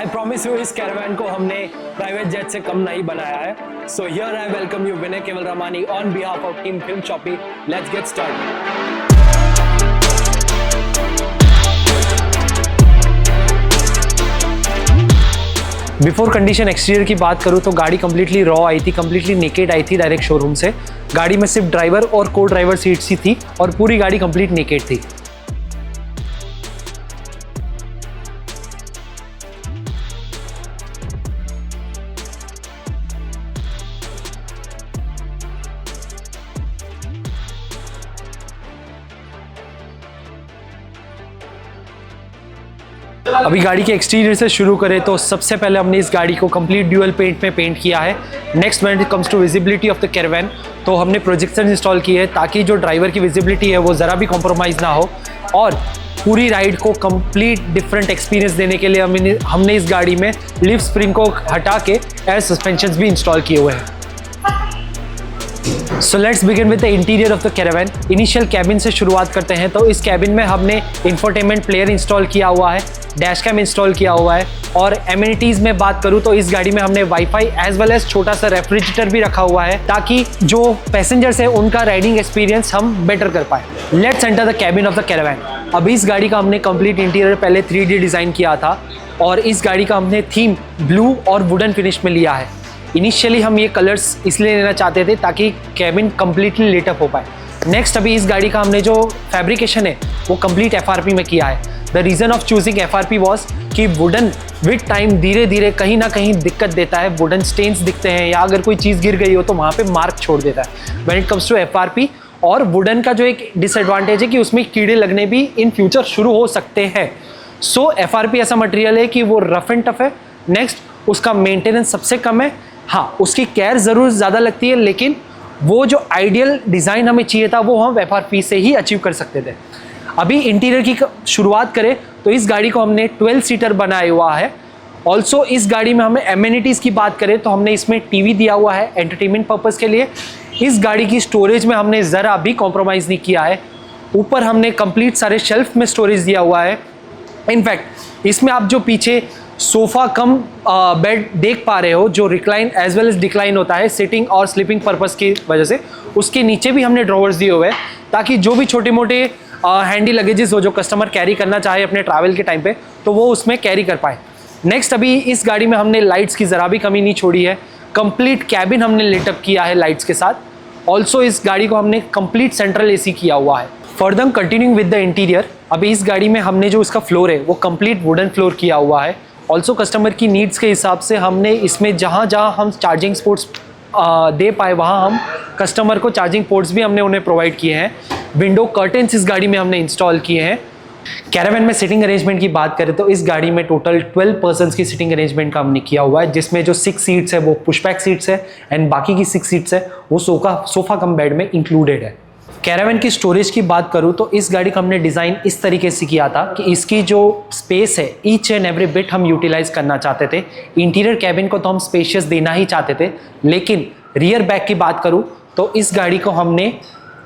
I promise you इस caravan को हमने प्राइवेट जेट से कम नहीं बनाया है। So here I welcome you Vinay Keval Ramani on behalf of team Film Shoppy. Let's get started. Before condition exterior की बात करूँ तो गाड़ी कंप्लीटली रॉ आई थी, कंप्लीटली नेकेड आई थी डायरेक्ट शोरूम से। गाड़ी में सिर्फ ड्राइवर और को ड्राइवर सीट्स ही थी और पूरी गाड़ी कंप्लीट नेकेड थी। अभी गाड़ी के एक्सटीरियर से शुरू करें तो सबसे पहले हमने इस गाड़ी को कंप्लीट ड्यूअल पेंट में पेंट किया है। Next when it comes to visibility of the caravan तो हमने प्रोजेक्शन इंस्टॉल की है ताकि जो ड्राइवर की विजिबिलिटी है वो ज़रा भी कॉम्प्रोमाइज़ ना हो और पूरी राइड को कंप्लीट डिफरेंट एक्सपीरियंस देने के लिए हमने इस गाड़ी में लिफ्ट स्प्रिंग को हटा के एयर सस्पेंशन भी इंस्टॉल किए हुए हैं। So let's begin with the interior of the caravan. Initial cabin से शुरुआत करते हैं तो इस कैबिन में हमने इंफोटेनमेंट प्लेयर इंस्टॉल किया हुआ है, डैश कैम इंस्टॉल किया हुआ है और एमिनिटीज़ में बात करूं तो इस गाड़ी में हमने वाईफाई एज वेल एज छोटा सा रेफ्रिजरेटर भी रखा हुआ है ताकि जो पैसेंजर्स है उनका राइडिंग एक्सपीरियंस हम बेटर कर पाए। Let's enter the cabin of the caravan. अभी इस गाड़ी का हमने कंप्लीट इंटीरियर पहले 3D डिज़ाइन किया था और इस गाड़ी का हमने थीम ब्लू और वुडन फिनिश में लिया है। इनिशियली हम ये कलर्स इसलिए लेना चाहते थे ताकि कैबिन कम्प्लीटली लिट अप हो पाए। नेक्स्ट अभी इस गाड़ी का हमने जो फैब्रिकेशन है वो कंप्लीट FRP में किया है। The reason of choosing FRP was कि वुडन विद टाइम धीरे धीरे कहीं ना कहीं दिक्कत देता है, वुडन स्टेन्स दिखते हैं या अगर कोई चीज़ गिर गई हो तो वहाँ पे मार्क छोड़ देता है when it comes to FRP। और वुडन का जो एक डिसएडवांटेज है कि उसमें कीड़े लगने भी इन फ्यूचर शुरू हो सकते हैं। सो FRP ऐसा मटेरियल है कि वो रफ एंड टफ है। नेक्स्ट उसका मेंटेनेंस सबसे कम है। हाँ, उसकी केयर ज़रूर ज़्यादा लगती है लेकिन वो जो आइडियल डिज़ाइन हमें चाहिए था वो हम FRP से ही अचीव कर सकते थे। अभी इंटीरियर की शुरुआत करें तो इस गाड़ी को हमने 12 सीटर बनाया हुआ है। ऑल्सो इस गाड़ी में हमें एमिनिटीज़ की बात करें तो हमने इसमें टीवी दिया हुआ है एंटरटेनमेंट पर्पज़ के लिए। इस गाड़ी की स्टोरेज में हमने ज़रा भी कॉम्प्रोमाइज़ नहीं किया है। ऊपर हमने कंप्लीट सारे शेल्फ में स्टोरेज दिया हुआ है। इनफैक्ट इसमें आप जो पीछे सोफ़ा कम बेड देख पा रहे हो जो recline as well as decline होता है सिटिंग और स्लीपिंग पर्पज़ की वजह से, उसके नीचे भी हमने ड्रॉवर्स दिए हुए हैं ताकि जो भी छोटे मोटे हैंडी लगेजेस हो जो कस्टमर कैरी करना चाहे अपने ट्रैवल के टाइम पे तो वो उसमें कैरी कर पाए। नेक्स्ट अभी इस गाड़ी में हमने लाइट्स की ज़रा भी कमी नहीं छोड़ी है। कंप्लीट कैबिन हमने लिटअप किया है लाइट्स के साथ। ऑल्सो इस गाड़ी को हमने कंप्लीट सेंट्रल AC किया हुआ है। Further continuing with the interior, अभी इस गाड़ी में हमने जो इसका फ्लोर है वो कंप्लीट वुडन फ्लोर किया हुआ है। ऑल्सो कस्टमर की नीड्स के हिसाब से हमने इसमें जहाँ जहाँ हम चार्जिंग पोर्ट्स दे पाए वहाँ हम कस्टमर को चार्जिंग पोर्ट्स भी हमने उन्हें प्रोवाइड किए हैं। विंडो कर्टेंस इस गाड़ी में हमने इंस्टॉल किए हैं। कैरावान में सिटिंग अरेंजमेंट की बात करें तो इस गाड़ी में टोटल 12 पर्सन्स की सिटिंग अरेंजमेंट का हमने किया हुआ है जिसमें जो 6 सीट्स है वो पुशबैक सीट्स है एंड बाकी की 6 सीट्स है वो सोफ़ा कम बेड में इंक्लूडेड है। कैरावान की स्टोरेज की बात करूँ तो इस गाड़ी का हमने डिज़ाइन इस तरीके से किया था कि इसकी जो स्पेस है ईच एंड एवरी बिट हम यूटिलाइज करना चाहते थे। इंटीरियर कैबिन को तो हम स्पेशियस देना ही चाहते थे लेकिन रियर बैग की बात करूँ तो इस गाड़ी को हमने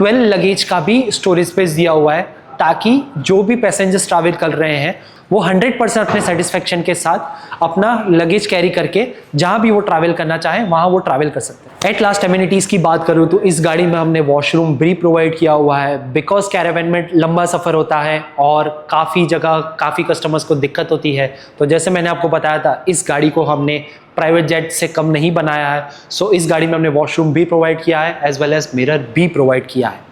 12 लगेज का भी स्टोरेज स्पेस दिया हुआ है ताकि जो भी पैसेंजर्स ट्रैवल कर रहे हैं वो 100% अपने सेटिस्फेक्शन के साथ अपना लगेज कैरी करके जहाँ भी वो ट्रैवल करना चाहें वहाँ वो ट्रैवल कर सकते हैं। एट लास्ट एमिनिटीज़ की बात करूँ तो इस गाड़ी में हमने वॉशरूम भी प्रोवाइड किया हुआ है बिकॉज कैरावान में लंबा सफ़र होता है और काफ़ी जगह काफ़ी कस्टमर्स को दिक्कत होती है। तो जैसे मैंने आपको बताया था इस गाड़ी को हमने प्राइवेट जेट से कम नहीं बनाया है। सो इस गाड़ी में हमने वॉशरूम भी प्रोवाइड किया है एज वेल एज मिरर भी प्रोवाइड किया है।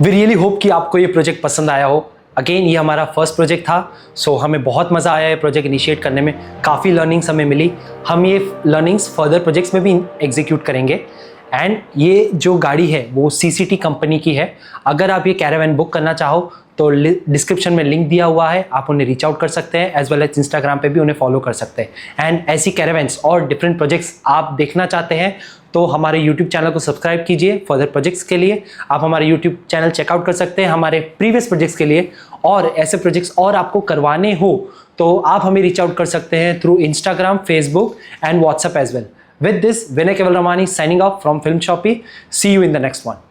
वी रियली होप कि आपको ये प्रोजेक्ट पसंद आया हो। अगेन ये हमारा फर्स्ट प्रोजेक्ट था, सो हमें बहुत मज़ा आया है प्रोजेक्ट इनिशिएट करने में, काफ़ी लर्निंग्स हमें मिली। हम ये लर्निंग्स फर्दर प्रोजेक्ट्स में भी एग्जीक्यूट करेंगे। एंड ये जो गाड़ी है वो CCT कंपनी की है। अगर आप ये कैरावैन बुक करना चाहो तो डिस्क्रिप्शन में लिंक दिया हुआ है, आप उन्हें रीच आउट कर सकते हैं, एज वेल एज इंस्टाग्राम पे भी उन्हें फॉलो कर सकते हैं। एंड ऐसी कैरावैन्स और डिफरेंट प्रोजेक्ट्स आप देखना चाहते हैं तो हमारे यूट्यूब चैनल को सब्सक्राइब कीजिए फर्दर प्रोजेक्ट्स के लिए। आप हमारे यूट्यूब चैनल चेकआउट कर सकते हैं हमारे प्रीवियस प्रोजेक्ट्स के लिए, और ऐसे प्रोजेक्ट्स और आपको करवाने हो तो आप हमें रीच आउट कर सकते हैं through Instagram, Facebook and WhatsApp as well. With this, Vinay Keval Ramani signing off from Film Shoppe. See you in the next one.